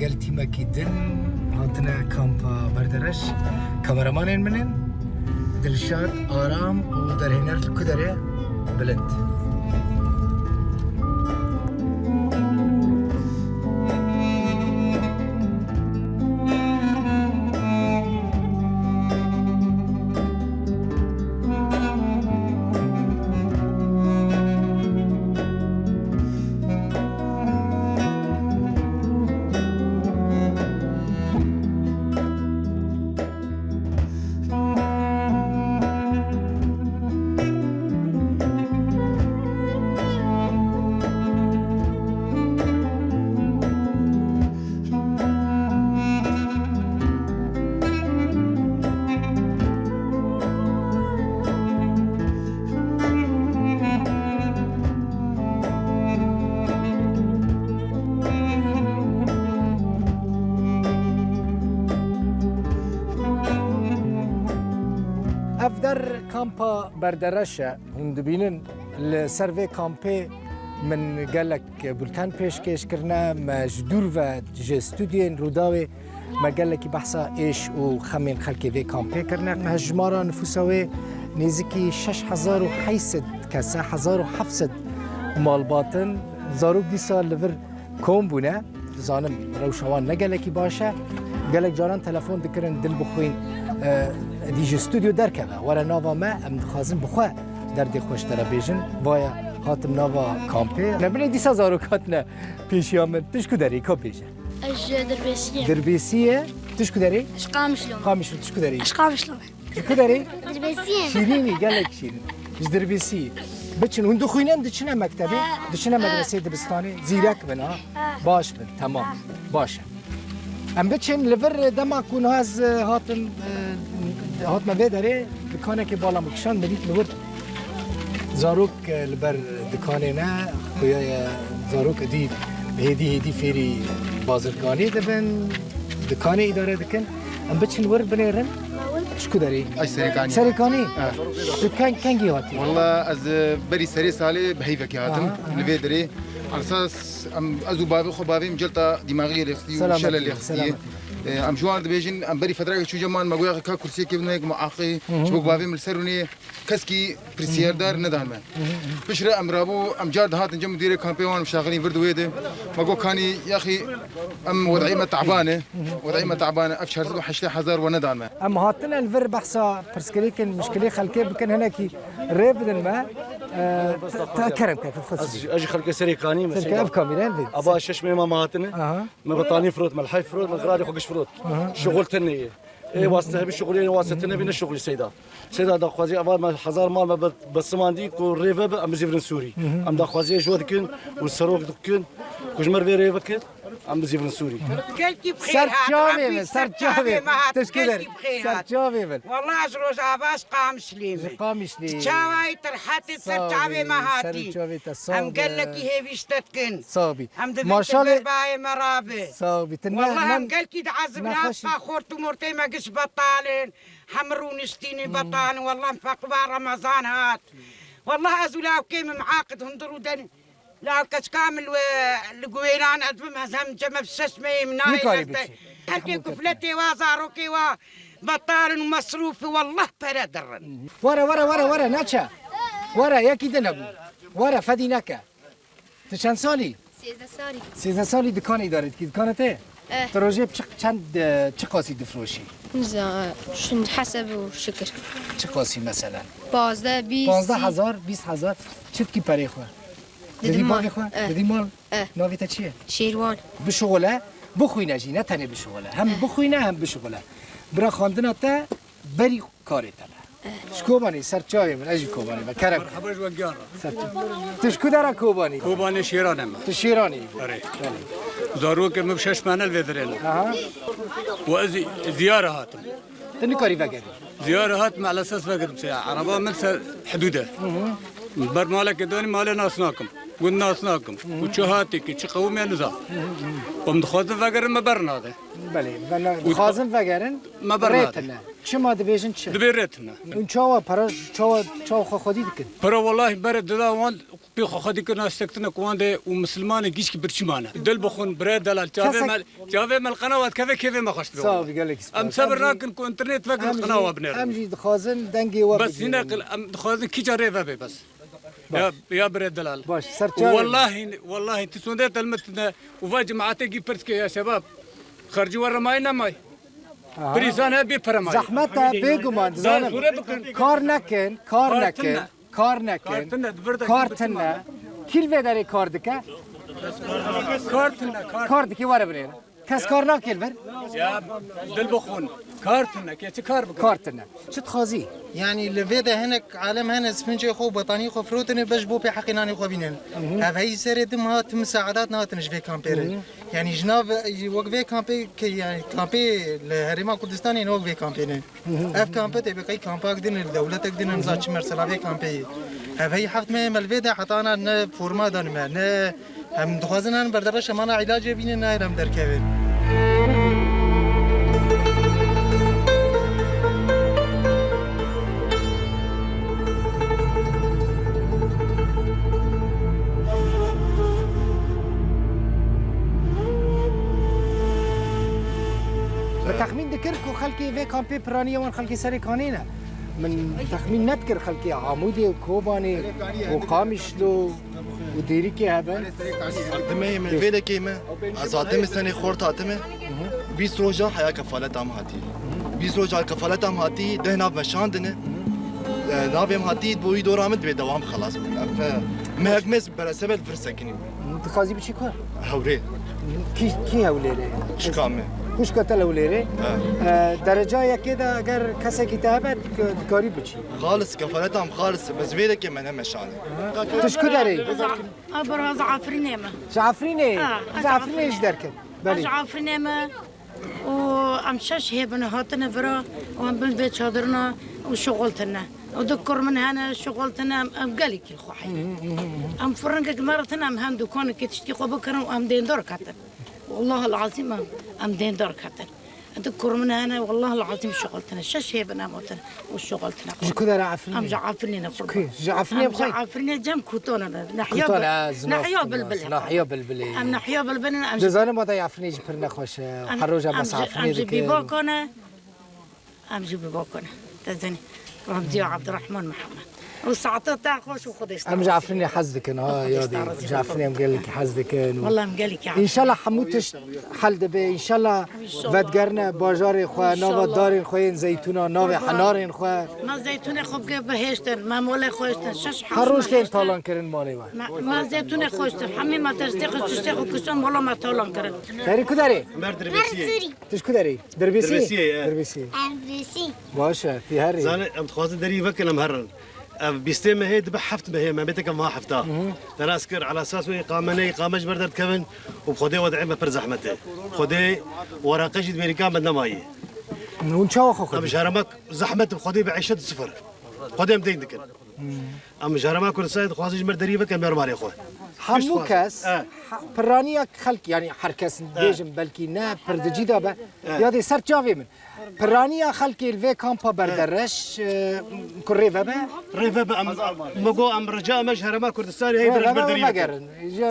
لەگەل تیمەکی دن هاتنە کامپا بەردەرەش کامەرەمانێن منن دڵشاد ئارام و دەرهێنەر کو دەرێ بلند افدر کامپا بردرشه هون دبینن لسروی کامپی من قالك بولتان پیشکش کرنا مجدور و جستودین روداوی ما قالك بحثا ايش و خمين خلقي في کامپی کرنا هجمارا نفوساوي نزيكي 6800 كسا 1700 مال باطن زاروك دي سال لفر كوم بونه زانم روشوان نقالكي باشا قالك جاران تلفون دكرن دل بخوين دیج استودیو درکه ولی نوا ما ام خازن بخواه در دی خوش تر بیشن ویا هاتم نوا کامپی نبینی دیسا زاروکات نه پیشیامن تشکو داری کو پیشه اش دربيسيه دربیسیه تشکو داری اش قامشلو قامشلو تشکو داری اش قامشلو تشکو داری دربيسيه شیرینی گلک شیرین اش دربیسی بچن هندو خوینن دچنه مکتبی دچنه مدرسه دبستانی زیرک بنا باش بن تمام باشه ام بچن لور دما کون هاز هاتن هات ما بداره دکانه که بالا مکشان ملیت لور زاروک لبر دکانه نه خویای زاروک دی هدی فیری بازرگانی دبن دکانه اداره دکن ام بچن ور بنیرن شكو داري؟ اي سريكاني سريكاني؟ دكان كان هاتي؟ والله از بري سري سالي بهيفك هاتم لفيدري على اساس ازو بابي خو بابي مجلطه دماغيه اللي خصي وشلل اللي خصي ام جوار دبيجن ام بري فتره شو جمان ما قوي كا كرسي كيف هيك معاقي شبك بابي من سروني كسكي بريسير دار ندان ما بشرى ام رابو ام جارد هات نجم مدير كامبيون شغالين فرد ويده ما قو كاني يا اخي ام وضعيه ما تعبانه وضعيه ما تعبانه افشر حشله حزار وندان ما ام هاتنا الفر بحثا برسكليك المشكله خلكي بكن هناك ريب ما كرم كيف تخص اجي خلق سريكاني مثلا كاميران ابا شش ما مهاتنا ما بطاني فروت ملحي فروت مغرادي خوقش فروت شغل تنيه اي واسطه بالشغلين واسطتنا بين الشغل سيدا دا خوازي ابا حزار مال ما بسماندي كو ريفب ام زيفرن سوري ام دا خوازي جودكن والسروق دكن كجمر في ريفك ام زيفرن سوري كلتي بخير سرجاوي تشكيلر سرجاوي والله جروج عباس قام سليم تشاوي ترحتي سرجاوي ما هاتي ام قال لك هي بيشتتكن صابي ما شاء الله باي مرابي صابي والله ام قال كي تعذبنا فاخورت مرتي ما قش بطالين حمروني شتيني بطان والله فقبا رمضان هات والله ازولاو كيم معاقد هندرو دن لا كاش كامل القويلان ادفم هزم جمع بشش مي مناي هلكي كفلتي وزاروكي وبطال ومصروفي والله بردرن ورا ناتشا ورا يا كده نبو ورا فدينك تشان سالي 13 سالي دكان اداره كي دكانته تروجي چند چه قاسی دفروشی؟ شن حسب وشكر چه قاسی مثلا؟ 15 20 15000 20000 چت کی پری خو؟ ددی مال خو؟ ددی مال؟ ناویتا چیه؟ شیروان بشغله بخوینه جی نه تنه بشغله هم بخوینه هم بشغله برا خواندن تا بری کاری تله شکوبانی سرچای من اجی کوبانی و کرم حبرج وگیان تشکو داره کوبانی کوبانی شیرانم تو شیرانی آره زاروک مبشش منال ودرن و از زیاره هاتم تنی کاری وگری زیاره هاتم على اساس وگرم عربا من حدوده برمالك دوني مال ناسناكم قلنا ناسناكم وشهاتك شي قومي نزا ومدخوزن فقرن ما برنا هذا بله خازن فقرن ما برنا چه ما دبیجن چه دبیرتنا اون چاوا پرا چاوا خودی دکن پرا والله برد دا وان كامبي خدي كنا سكتنا كوانده ومسلمان جيش برشمانه دل بخون بريد دلال جافي من القنوات كيف ما خشت صافي قال لك ام صبرنا كن انترنت فكر القناه بنر امجي دخازن دنجي بس هنا دخازن كي جاري بس يا بريد دلال باش سرتشار والله انت سندت المتنا وفاج معاتي جي برسكي يا شباب خرجوا ورا ماينا ماي بريزانه بفرماي زحمتها بيجومان زانم كارنكن كارتنا كيل فيداري كاردكا كاردكي ورا برينا كاس كارنا كيلبر يا دل بخون كارتنا كيتي كارتنا شو تخازي يعني الفيدا هناك عالم هنا سفنجي خو بطاني خو فروتني بجبو في حقناني خو بينن هاي سردم هات مساعداتنا هات نجفي كامبير يعني جناب وقفي كامبي كي يعني كامبي الهرما كردستاني وقفي كامبينين اف كامبي تبي كاي كامباك دين الدولة تقدر نزات شمر سلافي كامبي هاي حفت ما الفيدا حطانا ن فورما دان ما ن هم دخوازنا بردرش مانا علاج بينن نايرم دركبين تخمين ذكركم خلقي في كامبي برانية وان خلقي سري كانينا من تخمين نذكر خلقي عمودي وكوباني وقامشلو وديريكي هبا دمي من فيدا كيما ازادم سنه خورتاتمه 20 روجا حيا كفالت ام هاتي 20 روجا كفالت ام هاتي دهنا بشاندنه نابم هاتي بوي دورامد بدوام خلاص ما هكمس برسبل فرسكني تخازي بشي كار هوري كي هوليري شكامه خوش كتل هوليري درجة كده اگر کسی کتابت کاری بچی خالص كفالتهم خالص بس فيدا كيما انا مشانه تشكو داري أبرز زعفرينيمة زعفريني زعفريني ايش دركن بلي زعفرينيمة وأمشاش هي بنهاتنا فرا وأم بنبيت شادرنا وشغلتنا وذكر من هنا شغلتنا أم قالك الخوحي أم فرنك مرتنا أم هم دكانك تشتي بكرة وأم دين دور كاتن والله العظيم أم دين دور كاتن أذكر من هنا والله العظيم شغلتنا شاش هي بنامتنا وشغلتنا شكو دار عفريني أم جعفرني نقول جعفرني بخير جعفرني جم كوتونا نحيا بالبلي نحيا بالبلي أم نحيا بالبلي أم جزانا ما ضيعفني جبرنا خوش حروجة بس عفرني ذيك أم جيبي باكونا تزني رمزي عبد الرحمن محمد وساعته تاخوش وخدش ام جعفرني حزدك ها يا دي جعفرني ام قال لك حزدك والله ام قال لك ان شاء الله حموتش حل دبي ان شاء الله ودگرنا بازار خو نو دارین خو زيتونا نو حنارین خو ما زيتون خوب بهشتن ما مولا خوشتن شش هر روز که تالان کردن مالی ما زيتون خوشتن همه ما تصدیق تشتغل کسان مولا ما تالان کردن داری کداری مرسوري تش کداری دربیسی دربيسي باشه تی هری زين ام تخوز دري فكنا مهرن بيستم ما هي دبح حفت ما هي ما بيتك ما حفتها ترى اسكر على اساس اقامه اقامه بردت كفن وبخدي وضعي ما برز احمته خدي ورقه امريكان بدنا ماي ونشاو خو ام شهرمك زحمه بخدي بعيشه صفر خدي مدين ذكر ام شهرمك كل سيد خوازج مردري فكن مالي اخو حموكس برانيا خلق يعني حركس بيجم بلكي نا بردجي دابا يادي سر جافي من برانيا خلقي الفي كامبا بردرش كوري فابا ريفا ام مقو ام رجاء مجهر ما كردستاني هي بردري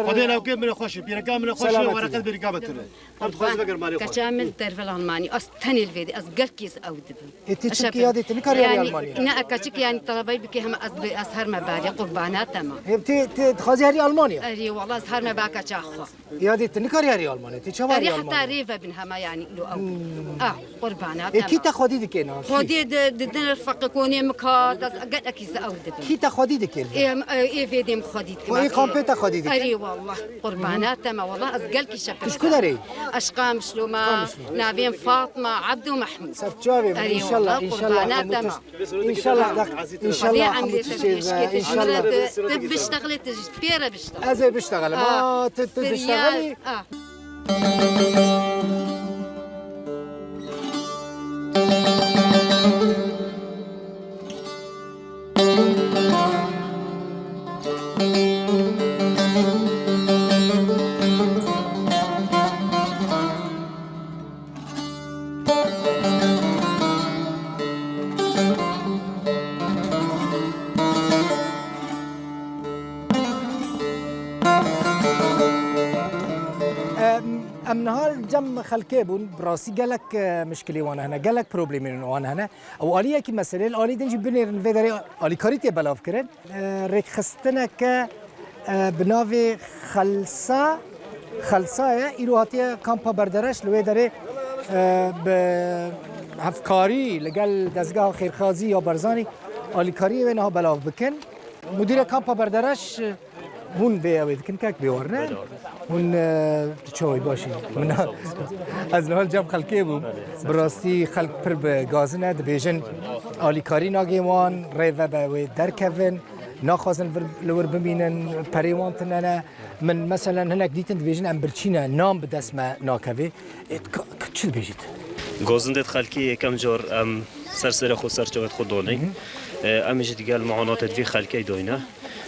خدي لو كيف من خوش بيرقا من خوش ورقه بيرقا بتر ام تخوز بقر مالي خوش كامل تعرف الالماني استني الفيدي اصقر كيس اود انت يادي تنكري المانيا انا اكاتشك يعني طلبي بك هم اسهر مبادئ قربانات تمام هي تخوزي هري المانيا اري والله اسهر مباكا تشاخو يادي تنكري هري المانيا تشواري المانيا حتى ريفا بنها ما يعني لو او قربانات كي تاخذي دكينا خدي دنا الفق كوني مكات قد اكيس اود كي تاخذي دكيل اي فيدي مخدي واي كومبي تاخذي دكيل اري والله قربانات تمام والله اسقل كي شكل شكون داري اشقام شلوما نابين فاطمه عبد ومحمود سبتشوفي ان شاء الله ان شاء الله ان شاء الله ان شاء الله ان شاء الله تبشتغلي تجبيره بشتغل ازي بشتغل ما تشتغلي ام نهال جم خلکه بون براسی گلک مشکلی وان هنه گلک پروبلمین وان هنه او آلیه کی مسئله آلی دنجی بنیرن و داره آلی کاریتی بلاف کرد ریک خستنه که بناوی خلصایه ایرو هاتیه کامپا بردرش لوی داره به هفکاری لگل دزگاه خیرخازی یا برزانی آلی کاری و نها بلاف بکن مدیر کامپا بردرش هون بیاید کن که بیورنه هون چوی باشی من از نهال جمع خلقی بوم براستی خلق پر به گازنه دبیجن آلیکاری ناگیوان ریوه به درکوین ناخوازن لور ببینن پریوان تننه من مثلا هناك دیتن دبیجن ام برچینه نام به دست ما ناکوی چی بیجید؟ گازندت خلقی یکم جار سر خود سرچوت خود دانه امیش دیگه المعانات دوی خلقی داینه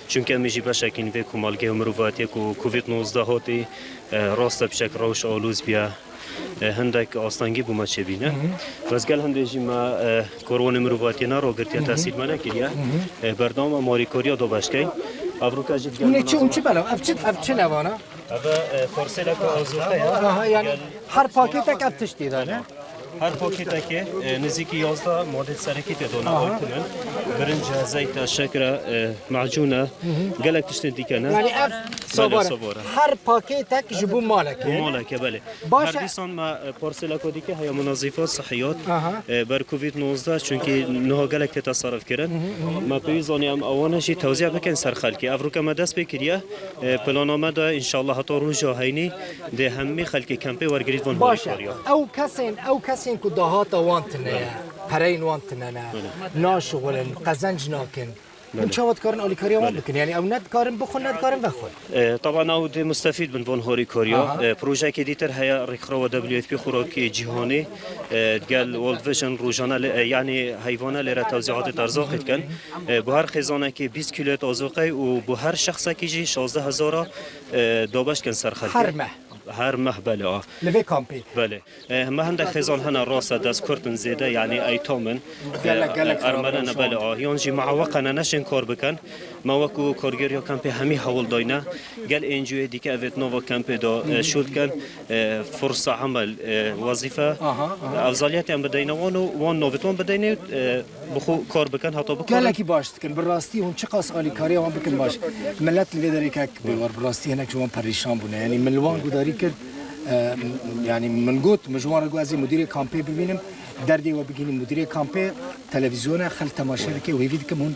چونکه امیجی بشکین وی کمالگه مروفاتی کو کووید 19 هاتی راست بشک روش آلوز بیا هندک آستانگی بوم چه بینه بس گل هندجی ما کرونا مروفاتی نارو گرتی تحصیل منه کلیه برنامه ماری کوریا دو بشکی افریقا جد گل اون چی بلا اف چه لوانا هذا فرسلك وظيفه يعني هر پاکت اف تشتی داره هر پاکت که نزدیکی 11 ماده سرکی تدونه آیتن برنج زیت شکر معجونه گلک تشتن دیکنه یعنی اف صباره هر پاکت جبو مالکه بله هر دیسان ما پارسل کدی که هیا منظفات صحیات بر کووید 19 چونکی نه گلک تصرف کردن ما پیزانی ام اوانشی توزیع بکن سر خلکی افریقا ما دست بکریه پلانامه دا ان شاء الله تا روزا هینی ده همه خلکی کمپ ورگرید وان باشه او کسین که دهات وانتنه پرین وانتنه ناشغلن قزنج ناکن اون چاوت کارن آلی کاریا وان بکن یعنی او ند کارن بخون ند کارن بخون طبعا او ده مستفید من وان هوری کاریا پروژه که دیتر هیا ریخرا و دبلیو اف پی خوراکی جهانی قال ورلد فیشن روزانه یعنی حیوانه لره توزیعات ارزاق کن به هر خزانه که 20 کیلو ارزاقی و به هر شخص که 16000 دابش کن سر خلک هر مه بله لوی کامپی بله ما هندك خزان هنا راسه داس كورتن زيده يعني ايتومن ارمنه بله يونجي مع وقنا نشن كور بكن ما وكو كورجيريو كامبي همي حول داينا قال انجو ديك افيت نوفا كامبي دو شول كان فرصه عمل وظيفه افضليات ام بدينا وان نوفتون بدينا بخو كور بكن حتى بكون قال لك باش كن براستي هون چقاس الي كاريا وان بكن باش ملت ليدريك بور براستي هناك جوان پريشان بونه يعني ملوان گداري کرد يعني من قلت مجموعة قوازي مدير كامبي ببينم دردي وبجيني مدير كامبي تلفزيون خل تماشا لك ويفيد كمون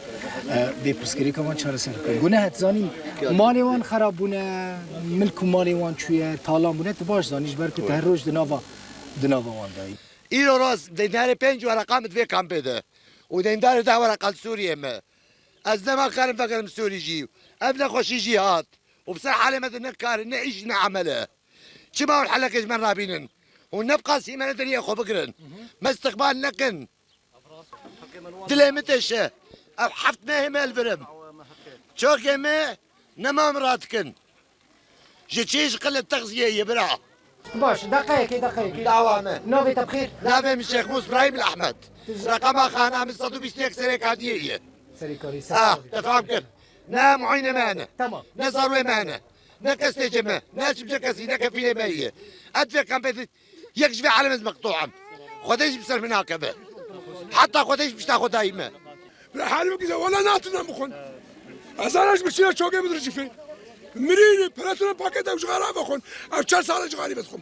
بيبرسكري كمان شهر سر قلنا هتزاني مالي وان خرابونه ملك مالي وان شوية طالان بونه تباش زانيش بركو تهروج دنافا وان داي إيرو راس دينار 5 ورقم في كامبي ده ودينار ده ورقة سوريا ما أزدما كارم فكرم سوري جي أبدا خوشي جهات وبصراحة على مدى نكار نعيش نعمله شباب الحلقة من رابينن ونبقى سيما ندري أخو بكرن ما استقبال نكن دلمتش أو حفت ما هم البرم شو كما نما مراتكن جتشيش قلة تغذية يبرع باش دقيقة دعوامة نوفي تبخير نافع من الشيخ موسى إبراهيم الأحمد رقم خانة من 120 سنة كادية سريكوري تفهم كيف نا معينة معنا تمام نصر معنا نكس تجمع ناس بجكسي نكفي مية أدفع كم بيت يكشف على مقطوعة خديش بصير من هكذا حتى خديش مش تاخد دايما حالي كذا ولا ناتنا مخون أزارش بشينا شوكة مدرج فين مريني براتنا باكيت أو شغالة بخون أو 4 ساعة شغالي بدخون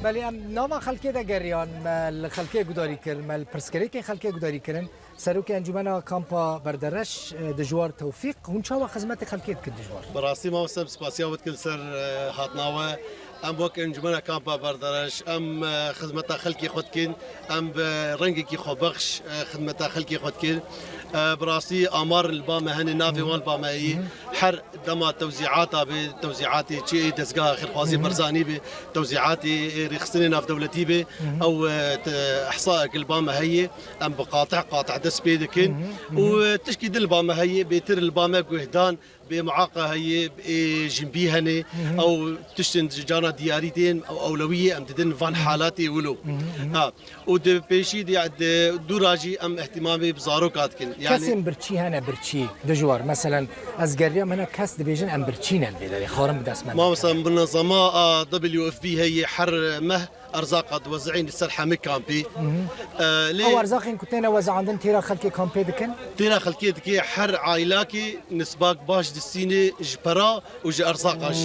بله نام خلقی دگریان مال خلقی گداری کرد مال پرسکری که خلقی گداری کردن سروک انجمن کامپا بردرش دجوار توفیق هون چه خدمت خلقی کرد دجوار براستی ما سب سپاسیا بود کل سر هاتناوه ام وك انجمنا كامبا بردرش ام خدمتا خلقي خدكين ام رنگي خو بخش خدمتا خلقي خدكين براسي امار البامه هني نافي وان البامه هي حر دما توزيعاتها بتوزيعاتي شي دزقا خير خوازي برزاني بتوزيعاتي رخصني ناف دولتي به او احصاء البامه هي ام قاطع دس بيدكن وتشكيد البامه هي بيتر البامه قهدان بمعاقة هي جنبيهني او تشتن جانا دياريتين او اولويه ام تدن فان حالاتي ولو ها ود بيشي دي دوراجي ام اهتمامي بزارو كاتكن يعني كسم برشي هنا برشي دجوار مثلا ازغريا هنا كاس ديفيجن ام برشينا الفيدري خارم بداس ما مثلا بالنظام دبليو اف بي هي حر مه ارزاق توزعين السرحه مكامبي او ارزاق كنتنا وزع عندن تيرا خلكي كامبي دكن تيرا خلكي دكي حر عائلاكي نسباك باش دسيني جبرا وجي ارزاقاش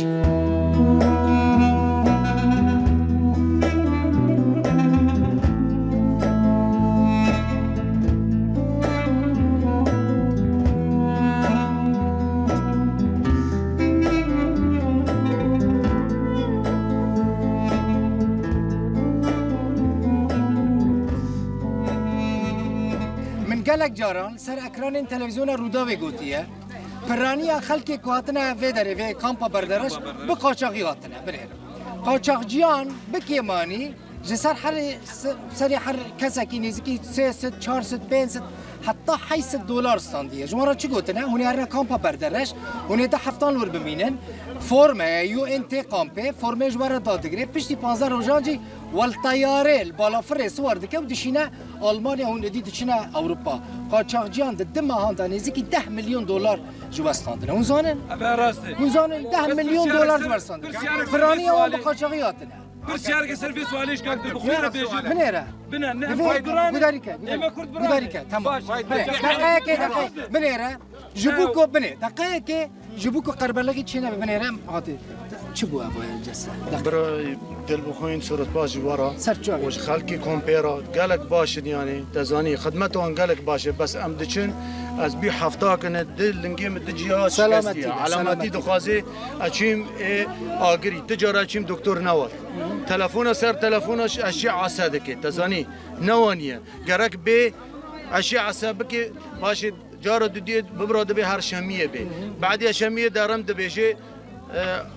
گلک جاران سر اکران تلویزیون روداوی گوتیه پرانی خلکی کواتنه و داره و کامپا بردارش به قاچاقی هاتنه بره قاچاقجیان بکیمانی جسر هر کسکی نزدیکی 300 400 500 حتی 800 دلار استاندیه جوارا چی گوتنه هونی هر کامپا بردارش هونی ده هفتان لور ببینن فرم یو ان تی کامپه فرم جوارا دادگیره پشتی 15 روزانجی والطياره البالافر سوار دكه ودشينا المانيا هون دي دشينا اوروبا قاچاقجيان دما هاندا نزيكي 10 مليون دولار جواستاندن هون زانن هون زانن 10 مليون دولار جواستاندن فرانيا و قاچاقياتنا برسيارك سيرفيس وعليش كاك بخيره بيجي منيره بنا بداريكا تمام دقيقه منيره جبوكو بني دقيقه جبوكو قربلغي تشينا بنيره هاتي چبو ابو الجسد برای دل بخوین صورت باش ورا سرچاوی وش خلقی کمپیرا گلک باشد يعني تزانی خدمتون گلک باشه بس ام دچن از بی هفته کنه دل لنگیم دجیات سلامتی علامتی دخوازی اچیم آگری تجارت اچیم دکتر نوار تلفون سر تلفونش اشیاء عصادکه تزانی نوانیه گرک به اشیاء عصابکه باشه جارو دید ببرد به هر شمیه به بعدی شمیه دارم دبیشه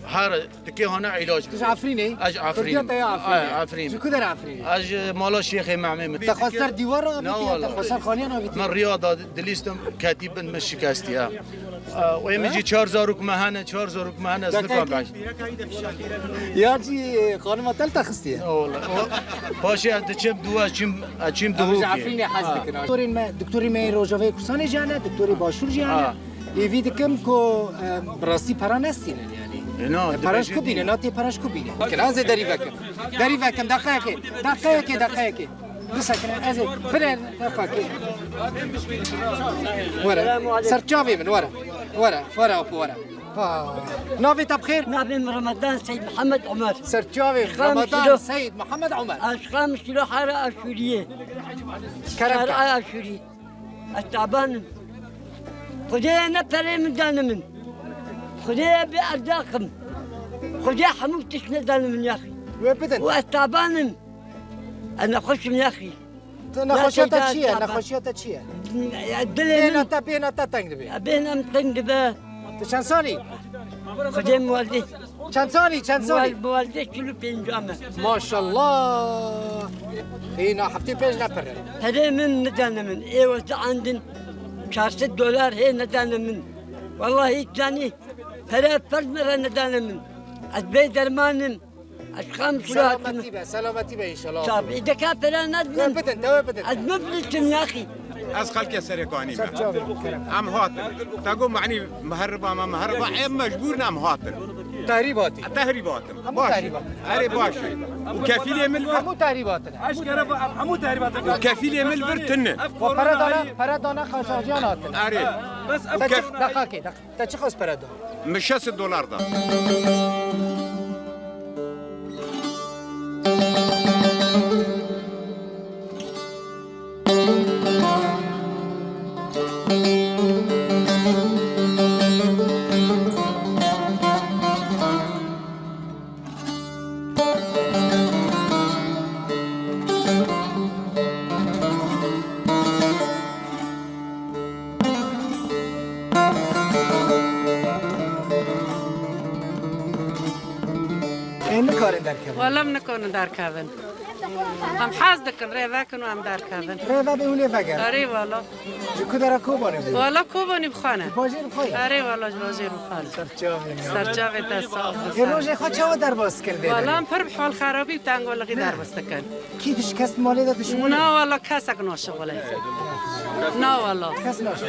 هر تكي هنا علاج اج عفريني اج عفريني عفريني شو كدر عفريني اج مالا شيخ معمم تخسر ديوار تخسر خانيان من رياضه دليستم كاتب من شكاستي ويمجي 4000 مهانه 4000 مهانه اسنكم بعد يا جي خانم ثالثه خستي والله باشي دچم دوا چم دو عفريني حاسدك دكتوري ما روجافي كرساني جانا دكتوري باشور جانا يفيدكم كو براسي بارانستين يعني پرش کو بینه نه تی پرش کو بینه که از دری وکم دقیقه بسکنه از بره دقیقه ورا سرچاوی من ورا نافي بخير نافي رمضان سيد محمد عمر سرچاوي رمضان سيد محمد عمر اشخام كيلو حاره اشوريه كرم اشوري التعبان خدي نفر من دانمن خدي بأرزاقم خدي حموتش ندان من يا اخي والتعبان انا خوش من يا اخي نخوشيتا تشيا بينا تنقبي بينا متنقبه چند سالی؟ خدي موالدي چند سالی؟ موالدي كيلو بينجامه ما شاء الله هنا حفتي بيج نفر هذا من ندان من ايوه عندن 400 دولار هي ندان من والله تاني هذا فرد مرة ندان من أتبي درمان أشخام سلامتي بقى إن شاء الله طب إذا كان فلا ندمن بدن أتمفلتم يا أخي أسخلك يا سريكواني أم هاتن تقول معني مهربة ما مهربة عيب مجبورنا أم هاتن تهريباتي باش أري باش وكفيل يمل همو تهريبات وكفيل يمل فرتن وبردانا قاچاقجيان أري بس دقيقة تا چه خواست بردا؟ مش $6 ده والله منكون دار كافن هم حاز دكن ريفاكن وهم دار كافن ريفا بيولي فقر أري والله جكو دارا كوباني بي والله كوباني بخانة باجير بخوي أري والله باجير بخانة سرجاوي تصاف روجي خود چاو در باز کرده والله هم پر بحال خرابي بتانقول لغي دار بس دكن کی شکست مالی داد شما نا والله كاسك ناشغله نا والله کس ناشه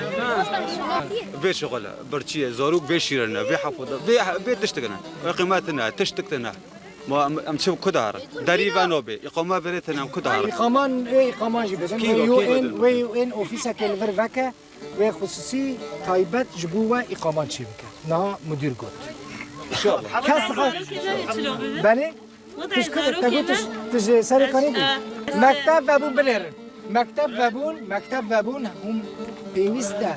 في شغل برشيه زاروك في شيرنا في حفظ في تشتغلنا قيمتنا تشتكتنا ما امشي كدار دريبا نوبي اقامه بريتنا كدار اقامان اقامان جي بدن ويو ان اوفيسا كلفر فكا و خصوصي تايبت جبوا اقامات شي بك نا مدير قلت ان شاء الله كاس بله تشكر تقول تج سركاني مكتب وابون بنر مكتب وابون هم بيوستا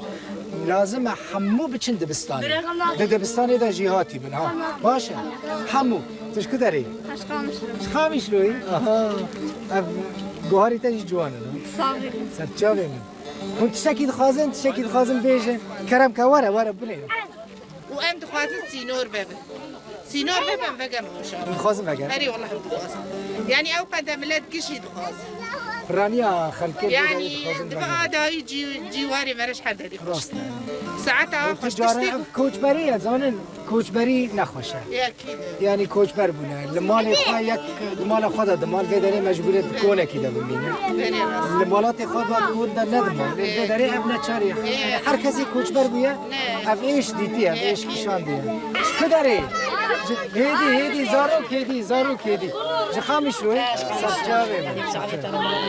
لازم حمو بچن دبستاني دبستاني دا جهاتي بن ها باشه حمو تشكو داري خامش روي اها گوهاری تاج جوانه صافي سرچاوي من كنت تشكي خازن بيجه كرم كواره ورا بلي وام دخوازن سينور بابا سينور بابا بقى مشا خازن بقى اري والله دخوازن يعني او قد ملات كشي دخوازن رانيا خلكي يعني بقى داي جواري مرش حد دي خوش ساعتها خوش تشتي كوچبري زمان كوچبري نخوشه يعني كوچبر بونه المال خايك المال خدا دمال بدري مجبور تكونه كده بمينه المالات خود وقت بود در ندمال بدري ابن چاري هر کسی كوچبر بويه اف ايش ديتي اف ايش نشان ديه كدري هيدي زارو كيدي جخامش روي سجاوي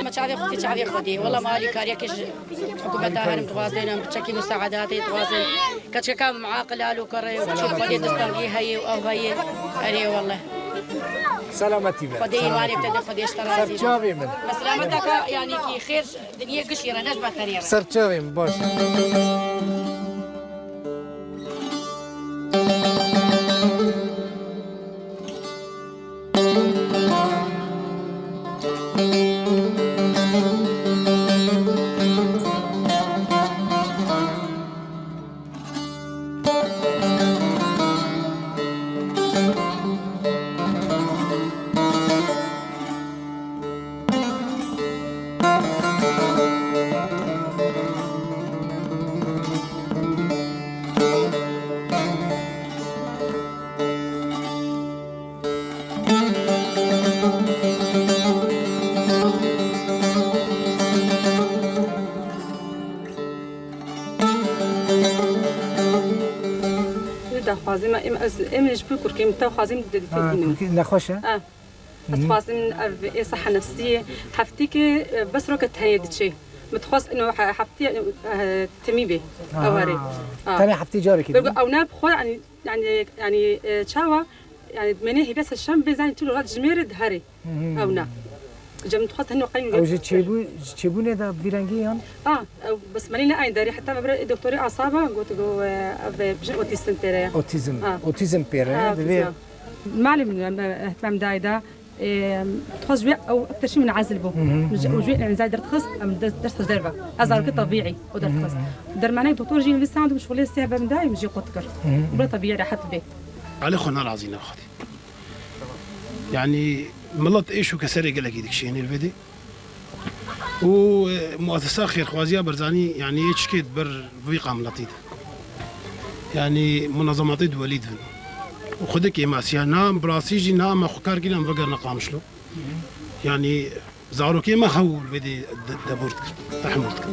ما تعرفي اختي تعرفي خدي والله مالي كاريا كش حكومة هرم توازن بتشكي مساعداتي توازن كم معاقل قالوا كري وخدي تستنقي هي او هي اري والله سلامتي بقى خدي مالي ابتدى خدي اشترى سرچاوي من سلامتك يعني كي خير دنيا قشيره نجبه ثانيه سرچاوي من باش خوازم ام نجبر كركم تا خوازم نخوشه خوازم صحة نفسية حفتيك بس روك تهيد شيء متخص انه حفتي تميبه اواري ثاني حفتي جاري كده او ناب خو يعني تشاوا يعني منيه بس الشام بزين تلو غاد جمير دهري او نا جمت خط هنو قيم او جيبون هذا فيرانجيان بس مالينا اين داري حتى مبرا دكتوري اعصابه قلت له بجن اوتيزم بيري اوتيزم بيري معلم اهتمام دايدا تخص جوع او اكثر شيء من عزلبه وجوع يعني زي درت خص ام درت دربه ازار طبيعي ودرت خص در معناه دكتور جيني لسه عنده مشغول لسه من دايم يجي قطكر بلا طبيعي راحت به على خونا العظيم اخوتي يعني ملط ايش وكسري قال لك يدك شيء الفيدي ومؤسسه خير خوازيه برزاني يعني يشكيت بر فيقه ملطيده يعني منظمات وليد وخدك ماسيا نام براسيجي نام خكار كنا مفقر نقامش له يعني زاروكي ما خول بدي دبورتك تحملتك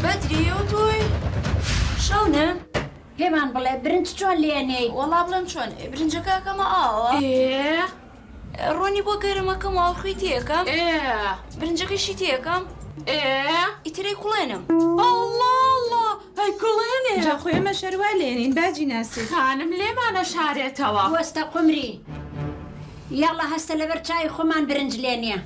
بدري وتوي شلونك؟ كمان بالله برنت شلون ليني؟ والله بلن شلون برنجك كما ايه روني بوكر ما كما اخيتيكم ايه برنجك شيتيكم ئیترەی کوڵێنم الله هەی کوڵێنێ جا خۆی ئەمە شەروە لێنین باجی ناسی خانم لێمانە شارێتەوە وەستە قمری یاڵە هەستە لەبەر چای خۆمان برنج لێنیە